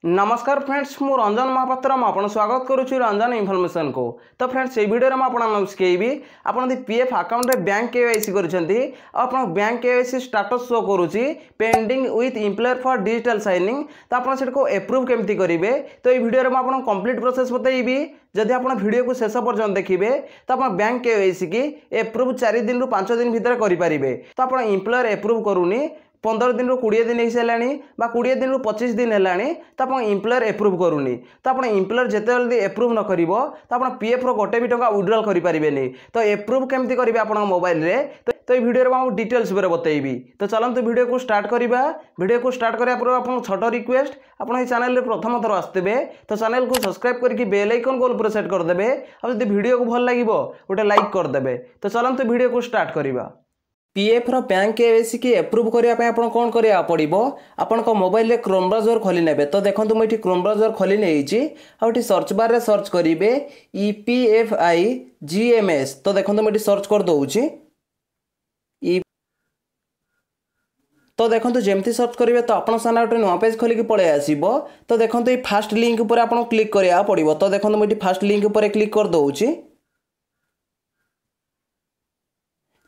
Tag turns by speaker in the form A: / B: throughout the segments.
A: नमस्कार फ्रेंड्स मु रंजन महापात्र आपन स्वागत करुच्ची रंजन इनफॉरमेशन को। तो फ्रेंड्स ये वीडियो में आपको शिखेबी आपन पीएफ अकाउंट रे बैंक केवाईसी करछंती आपन बैंक केवाईसी स्टेटस शो करूची pending with employer for digital signing. तो आपन सेट को अप्रूव केमती करिवे तो ये वीडियो में आपन कंप्लीट प्रोसेस बताइबी। जदि आप वीडियो को शेष पर्यंत देखिए तो आप बैंक केवाईसी की अप्रूव 4 दिन रु 5 दिन भितर करेंगे। तो आप एम्प्लॉयर अप्रूव करूनी 15 दिन रु 20 दिन हो सारे 20 दिन रु 25 दिन है तो आप एम्प्लॉयर अप्रूव करूनी। तो आप एम्प्लॉयर जिते जल्दी अप्रूव न कर तो आप पीएफ गोटे भी टका विड्रॉल करेंगे। तो अप्रूव केमती करेंगे आप मोबाइल रे तो ये वीडियो में आपको डिटेल्स बतेबी। तो चलते वीडियो को स्टार्ट करवा। वीडियो को स्टार्ट करा आप छोट रिक्वेस्ट आप चैनल में प्रथम थर आसते तो चैनल को सब्सक्राइब करके बेल आइकन को पूरा सेट करदे और जब वीडियो को भल लगे गोटे लाइक करदे। तो चलते वीडियो को स्टार्ट करवा। पीएफ रो बैंक केवाईसी की अप्रूव करने आप कौन करा पड़ो आपण मोबाइल क्रोम ब्राउजर खोली ने। तो देखो मुझे क्रोम ब्राउजर खोली नहीं आउट सर्च बार रे सर्च करेंगे EPFIGMS। तो देखो मुझे सर्च कर दूची तो देखो जमती सर्च करेंगे तो आपन सामने गोटे नुआ पेज खोलिक पलि आसो। तो देखो ये फास्ट लिंक उपर आपन क्लिक करा पड़ो। तो देखो मुझे फास्ट लिंक उपर क्लिक कर दूची।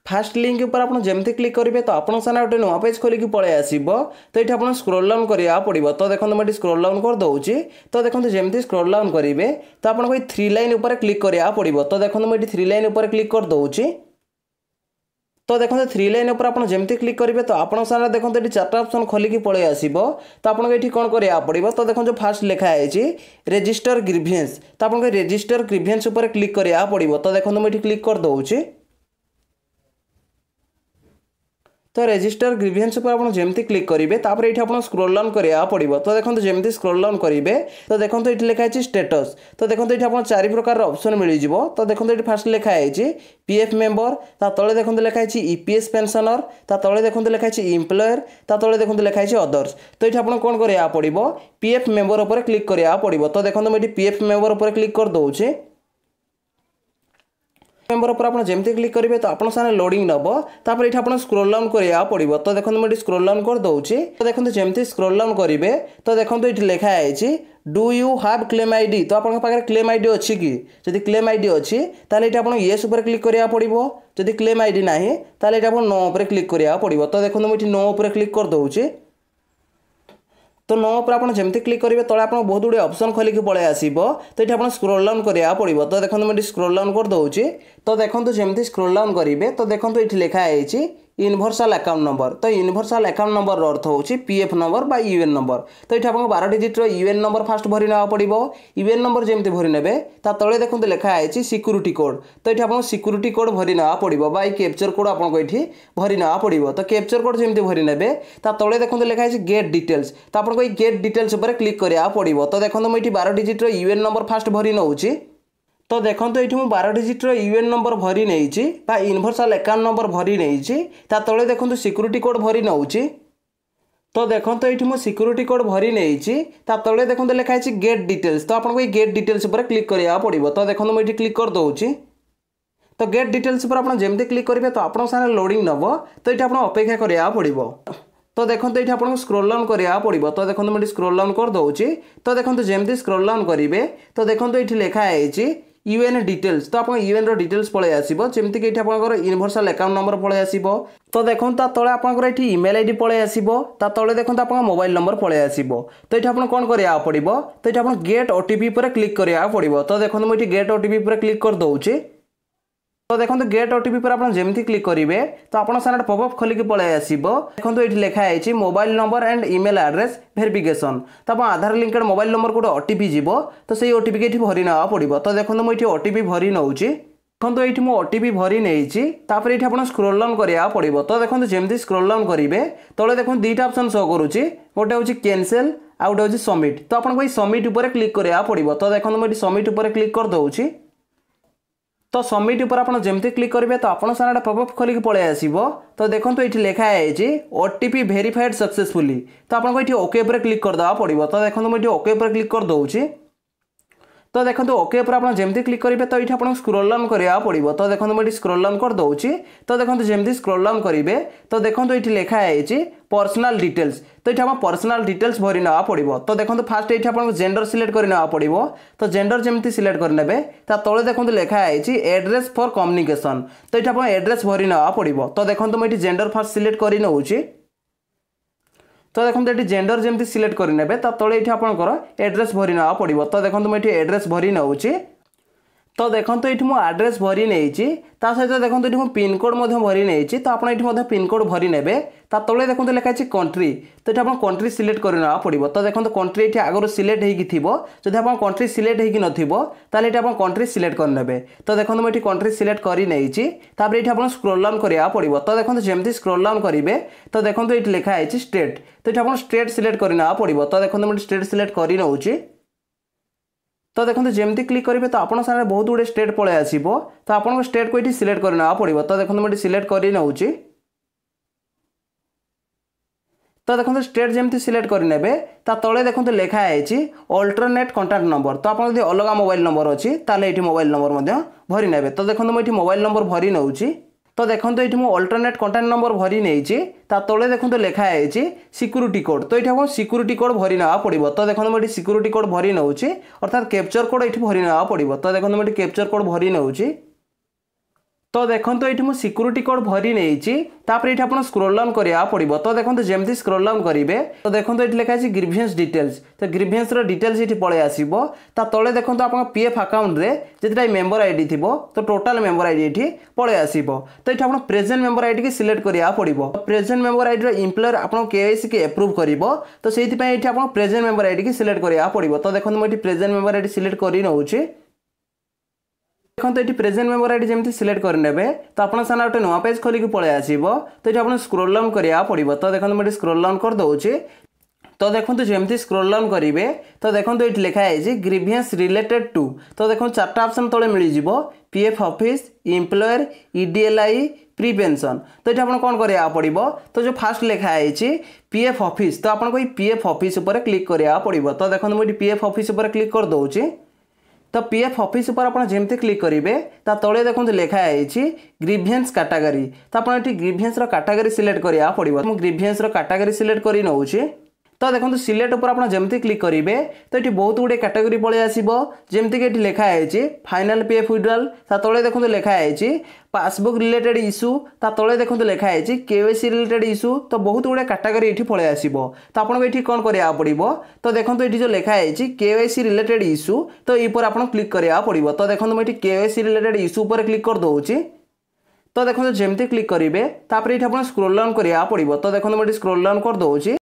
A: फास्ट लिंक ऊपर आप जमती क्लिक करेंगे तो आपन सामने गोटे नुआ पेज खोलिक पलि आसो। तो ये आप स्क्रॉल डाउन करा पड़ो। तो देखो मुझे स्क्रॉल डाउन कर दूची। तो देखो जमती स्क्रॉल डाउन करेंगे तो आपको 3 लाइन उपर क्लिक करा पड़ो। तो देखो मुझे 3 लाइन उपर क्लिक कर दूची। तो देखो 3 लाइन उपर आप जमती क्लिक करेंगे तो आपन सामने देखो ये 4टा ऑप्शन खोलिक पलि आसो। तो आपको ये कौन करा पड़ो तो देखो जो फास्ट लिखाई रजिस्टर ग्रीवेंस तो आपको रजिस्टर ग्रीवेंस उपर क्लिक करा पड़ो। तो देखो मुझे क्लिक कर दूची। तो रजिस्टर ग्रीवेंस पर आप जमती क्लिक करेंगे तापर ये आप स्क्रॉल डाउन करा पड़ो। तो देखो जमती स्क्रॉल डाउन करेंगे तो देखो ये लिखाई स्टेटस। तो देखो ये आप 4 प्रकार ऑप्शन मिल जाव। तो देखो ये फास्ट लिखाई पीएफ मेंबर ता तले देखो लिखाई ईपीएस पेंशनर ता तले देखो लिखाई एम्प्लॉयर ता तले देखो लिखाई अदर्स। तो ये आप कौन करा पड़ो पीएफ मेंबर उपर क्लिक करा पड़ो। तो देखो मुझे पीएफ मेंबर उपर क्लिक कर दूची। मेंबर पर आप जमती क्लिक करेंगे तो आप सामने लोडिंग नब तापर ये आप स्क्रॉल डाउन करा पड़ो। तो देखो मुझे स्क्रॉल डाउन कर दूची। तो देखो जमती स्क्रॉल डाउन करेंगे तो देखो ये लिखाई do you have claim ID. तो आपन पाखे क्लेम आईडी अच्छी कि जदि क्लेम आईडी अच्छी ताले ये आप येस उपर क्लिक करा पड़ो। जदि क्लेम आईडी ना ताले ये आप नो उपर क्लिक करा पड़ो। तो देखो मुझे नो उपर क्लिक कर दूची। तो नो पर आप जमती क्लिक करेंगे तले आप बहुत गुड़े ऑप्शन खोलिक पलि आसो। तो ये आप स्क्रॉल डाउन करा पड़ो। तो देखो मुझे स्क्रॉल डाउन कर दूची। तो देखो जमती स्क्रॉल डाउन करेंगे तो देखो ये लिखाई यूनिवर्सल अकाउंट नंबर। तो यूनिवर्सल अकाउंट नंबर अर्थ होची पीएफ नंबर बा यूएन नंबर। तो ये आपको 12 डिजिट यूएन नंबर फास्ट भरी ना पड़ो। यूएन नंबर जमती भरी ने तले देखो लिखाई सिक्यूरीटी कोड। तो ये आपको सिक्यूरीटी कोड भरी ना पड़ो बा कैप्चर कोड आपको ये भरी ना पड़ो। तो कैप्चर कोड जमती भरी ने तले देखो लिखाई गेट डिटेल्स। तो आपको ये गेट डिटेल्स उपर क्लिक करा पड़ो। तो देखो मुझे 12 डिजिट यूएन नंबर फास्ट भरी नौची। तो देखो ये 12 डिजिट यूएन नंबर भरी नहीं यूनिवर्सल अकाउंट नंबर भरी नहीं तले देखो सिक्यूरीटी कोड भरी नौची। तो देखो ये मुझे सिक्यूरीटी कोड भरी नहीं तले देखो लिखाई गेट डिटेल्स। तो आपको ये गेट डिटेल्स उपर क्लिक करा पड़ो। तो देखो मुझे क्लिक कर दूची। तो गेट डिटेल्स पर आप जमती क्लिक करेंगे तो आप सामने लोडिंग नब। तो ये आप अपेक्षा करा पड़ो। तो देखो ये आपको स्क्रॉल डाउन करा पड़ो। तो देखो मुझे स्क्रॉल डाउन कर दूची। तो देखो जमती स्क्रॉल डाउन करेंगे तो देखो ये लिखाई यूएन डिटेल्स। तो आप यूएन रो डिटेल्स पलि आसो जमती कि आप यूनिवर्सल अकाउंट नंबर पलि आसो। तो देखो तले आप ईमेल आईडी पलि आसो तले देखो आप मोबाइल नंबर पलि आसो। तो ये आप कौन करा पड़ो तो ये आप गेट ओटीपी पर क्लिक करा पड़ो। तो देखो मुझे गेट ओटीपी पर क्लिक कर दूची। तो देखो गेट ओटीपी पर आप जमती क्लिक करेंगे तो आप सामने पॉपअप खोलिक पलि आसो। देखो ये लिखाई mobile number and email address verification. तो आप आधार लिंकेड मोबाइल नंबर गोटे ओटीपी जीव तो से ओटीपी के भरी ना पड़ो। तो देखो मुझे ओटीपी भरी नौची। देखो ये मुझे ओटीपी भरी नहीं ये आप स्क्रॉल डाउन करा पड़ो। तो देखो जमती स्क्रॉल डाउन करेंगे तले देखो 2टा ऑप्शन शो करुच्ची गोटे हूँ कैंसल आउ गोटे हूँ सबमिट। तो आपको सबमिट उपर क्लिक करा पड़ो। तो देखो मुझे सबमिट उपर क्लिक कर दूची। तो सबमिट उपर आप जमती क्लिक करेंगे तो आप सामने पॉपअप खोलिक पलि आसो। तो देखो ये लिखाई ओटीपी वेरीफाइड सक्सेसफुली। तो आपको ये ओके पर क्लिक करदे पड़ो। तो देखो मुझे ओके पर क्लिक कर दूची। तो देखो ओके पर आप जमी क्लिक करेंगे तो ये आपको स्क्रोल डाउन करा पड़ो। तो देखो मुझे स्क्रोल डाउन कर दूसरी। तो देखो जमी स्क्रोल डाउन करेंगे तो देखो ये लिखाई पर्सनल डिटेल्स। तो ये आप पर्सनल डिटेल्स भरी ना पड़ो। तो देखो फास्ट ये आपको जेंडर सिलेक्ट करना पड़ो। तो जेंडर जमी सिलेक्ट करने तले देखो लिखाई एड्रेस फॉर कम्युनिकेशन। तो ये आप एड्रेस भरी ना पड़ो। तो देखो मुझे जेंडर फास्ट सिलेक्ट कर नौची। तो देखो ये जेंडर जमी सिलेक्ट करने तले ये आपंकर एड्रेस भरी ना पड़ो। तो देखो मुझे एड्रेस भरी नौची। तो देखो ये मुझे एड्रेस भरी नहीं सहित देखो ये पिनकोड भरी नहीं। तो आप ये पिनकोड भरी ने तले देखो लिखाई कंट्री। तो ये आप कंट्री सिलेक्ट करना पड़ो। तो देखो कंट्री ये आगुरी सिलेक्ट हो जब आप कंट्री सिलेक्ट हो नाले ये आप कंट्री सिलेक्ट करने। तो देखो मुझे कंट्री सिलेक्ट कर नहीं ये आप स्क्रोल डाउन करा पड़ो। तो देखो जमी स्क्रोल डाउन करेंगे तो देखो ये लिखाई स्टेट। तो ये आप स्टेट सिलेक्ट करना पड़ो। तो देखो मुझे स्टेट सिलेक्ट कर नौची। तो देखो जमी क्लिक करेंगे तो आप सामने बहुत गुड़े स्टेट पलि आसो। तो आपको स्टेट को ये सिलेक्ट करना पड़ो। तो देखो मुझे सिलेक्ट कर नौची। तो देखो स्टेट जमी सिलेक्ट करने तले देखो लिखाई अल्टरनेट कॉन्टैक्ट नंबर। तो आप अलग मोबाइल नंबर अच्छी ताले ये मोबाइल नंबर भरी ने। तो देखो मुझे मोबाइल नंबर भरी नौची। तो देखो ये मुझे अल्टरनेट कॉन्टैक्ट नंबर भरी नहीं तले देखो लिखाई सिक्यूरिटी कोड। तो ये आपको सिक्यूरिटी कोड भरी ना पड़ो। तो देखो मुझे सिक्यूरिटी कोड भरी नौची अर्थात कैप्चर कोड ये भरी ना पड़ो। तो देखो मुझे कैप्चर कोड भरी नौची। तो देखो ये मुझे सिक्यूरिटी कोड भरी नहीं ये आप स्क्रोल डाउन करा पड़ो। तो देखो जमी स्क्रोल डाउन करेंगे तो देखो ये लिखाई ग्रीवियंस डिटेल्स। तो ग्रीवियंस डिटेल्स ये पलि आसो। तले देखो आप पीएफ अकाउंट रे जितना मेंबर आईडी थी तो टोटाल मेंबर आईडी ये पलि आसो। तो ये आप प्रेजेंट मेंबर आईडी की सिलेक्ट करा पड़ो। प्रेजेंट मेंबर आईडी इम्प्लॉयर आपको केवाईसी की अप्रूव कर तो से आप प्रेजेंट मेंबर आईडी की सिलेक्ट करा पड़ो। तो देखो मुझे प्रेजेंट मेंबर आईडी सिलेक्ट कर नौची। देखो ये प्रेजेंट मेंबर आईडी जमी सिलेक्ट करने तो आप सामने गोटे नुआ पेज खोलिक पलि आसो। तो ये आप स्क्रोल डाउन करा पड़ो। तो देखो मुझे स्क्रोल डाउन कर दूसरी। तो देखो जमी स्क्रोल डाउन करेंगे तो देखो ये लिखाई ग्रीवियंस रिलेटेड टू। तो देखो 4टा ऑप्शन तले मिल PF office employer EDLI pre pension. तो ये आप कौन करा पड़ो। तो जो फास्ट लिखाई पीएफ ऑफिस तो आपको ये पीएफ ऑफिस उपर क्लिक करा पड़ो। तो देखो मुझे पीएफ ऑफिस उपर क्लिक कर दूसरी। तो पीएफ ऑफिस पर आप जमी क्लिक करेंगे तले देखो लिखाई ग्रीवियंस कैटेगरी। तो आप ग्रीवियंस कैटेगरी सिलेक्ट करा पड़ो। ग्रीवियंस कैटेगरी सिलेक्ट कर नौची। तो देखो सिलेक्ट पर आप जमी क्लिक करेंगे तो ये बहुत गुड़े कैटेगरी पलि आसो। जमीक ये लिखाई फाइनाल पीएफ विड्रॉल। तले देखो लिखाई पासबुक रिलेटेड इश्यू। तले देखो लिखाई केवाईसी रिलेटेड इश्यू। तो बहुत गुड़े कैटेगरी ये पलि आसो। तो आपको ये कौन करा पड़ो। तो देखो ये जो लिखाई केवाईसी रिलेटेड इश्यू तो ये आप क्लिक करा पड़ो। तो देखो मुझे केवाईसी रिलेटेड इश्यू पर क्लिक कर दूसरी। तो देखो जमी क्लिक करेंगे ये आप स्क्रोल डाउन करा पड़ो। तो देखो मुझे स्क्रोल डाउन कर दूसरी।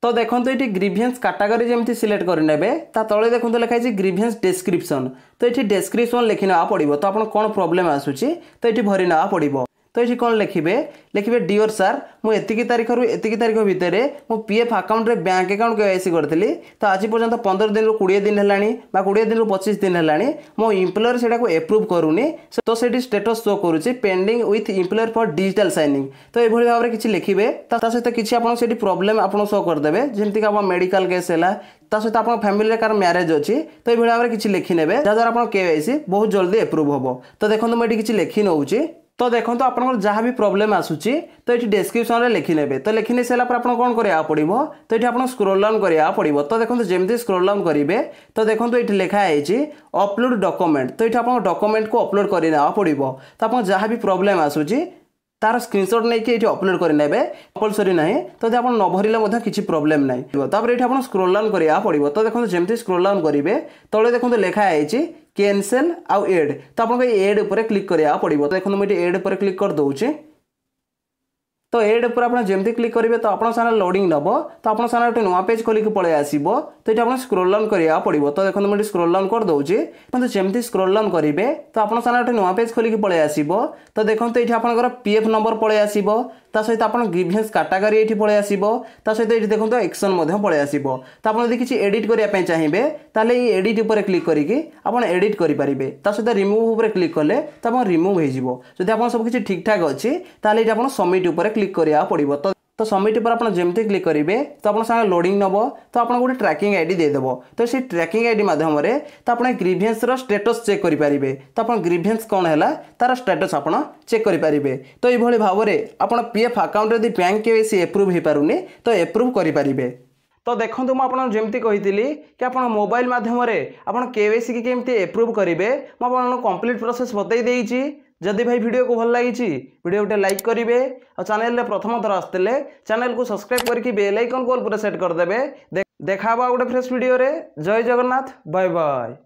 A: तो देखो ये ग्रीवियंस कैटेगरी जमी सिलेक्ट करने तले देखो लिखाई ग्रीवियंस डिस्क्रिप्शन। तो ये डिस्क्रिप्शन लिखना पड़ो। तो आप कौन प्रोब्लेम आसूची तो ये भरी ना पड़ो। तो ये कौन लिखे डियर सार मुझे तारीख रु एतिकी तारीख भितर मो पीएफ अकाउंट रे बैंक अकाउंट केवाईसी करी। तो आज पर्यंत 15 दिन 20 दिन है 20 दिन 25 दिन है मो इम्प्लॉयर से एप्रूव करूनी। तो से स्टेटस शो करुच्ची pending with employer for digital signing. तो ये भाव में किसी लिखे सहित किसी आप प्रोब्लेम आप शो करदे जमीक आप मेडिकल केस है सहित आप फैमिली कार मैरेज अच्छी। तो ये भाव में किसी लिखिने जहाँद्वारा आप केवाईसी बहुत जल्दी एप्रूव हम। तो देखो मुझे किसी लिखि नौची। तो देखो आप जहाँ भी प्रोब्लेम आसूची तो ये डिस्क्रिप्शन में लिखिने। तो लिखि नहीं सारापर आप कौन करा पड़ो। तो ये आप स्क्रोल डाउन करा पड़ो। तो देखो जमी स्क्रोल डाउन करेंगे तो देखो ये लिखाई अपलोड डॉक्यूमेंट। तो ये आप डॉक्यूमेंट को अपलोड करना पड़ो। तो आप जहाँ भी प्रोब्लेम आसूची तार स्क्रीनशॉट नहीं ये अपलोड करने कंपलसरी ना। तो आप न भरले किसी प्रोब्लेम ना। ये आप स्क्रोल डाउन करा पड़ो। तो देखो जमी स्क्रोल डाउन करेंगे तले देखो लिखाई कैंसल आउ एड। तो आपको एड उपर क्लिक करा पड़ो। तो देखो मुझे एड उपर क्लिक कर दूसरी। तो एड पर आप जमी क्लिक करेंगे तो आप सामने लोडिंग नब। तो आप सामने गोटे नुआ पेज खोलिक पलि आसो। तो ये आप स्क्रोल डाउन करा पड़ो। तो देखो मुझे स्क्रोल डाउन कर दूसरी। तो जमी स्क्रोल डाउन करेंगे तो आप सामने गोटे नुआ पेज खोलिक पलि आसो। तो देखो ये आपंकर पीएफ नंबर पलि आसो। सहित आप ग्रीवियंस कैटेगरी ये पलि आसो। सहित ये देखो एक्शन पलि आसो। तो आप किसी एडिट करने चाहिए ताले ये एडिट उपर क्लिक करके आप एडिट करेंगे। सहित रिमूव उपर क्लिक कले तो आप रिमूव हो। जब आप सब किसी ठीक ठाक अच्छी ताले ये आप सबमिट उपर क्लिक करा पड़ो। तो सबमिट पर आप जमती क्लिक करेंगे तो आप सागे लोडिंग नब तो आप गोटे ट्रैकिंग आईडी देदेव तो सी ट्रैकिंग आईडी माध्यम तो आप ग्रीभेन्स स्टेटस चेक करेंगे तो आप ग्रीभेन्स कौन है तार स्टेटस आप चेक करेंगे तो ये भाव में आप पीएफ अकाउंट यदि बैंक केवाईसी एप्रूव हो पारुनी तो एप्रूव करेंगे। तो देखो मुझे जमती कही कि आप मोबाइल माध्यम आप केवाईसी की केमती एप्रूव करेंगे मुझे कंप्लीट प्रोसेस बतई देइछि। जदि भाई वीडियो को भल लगी वीडियो गोटे लाइक करेंगे और चैनल प्रथम थर आसते चैनल को सब्सक्राइब करके बेल आइकन को पूरा सेट करदे। देखा गोटे फ्रेश वीडियो रे। जय जगन्नाथ, बाय बाय।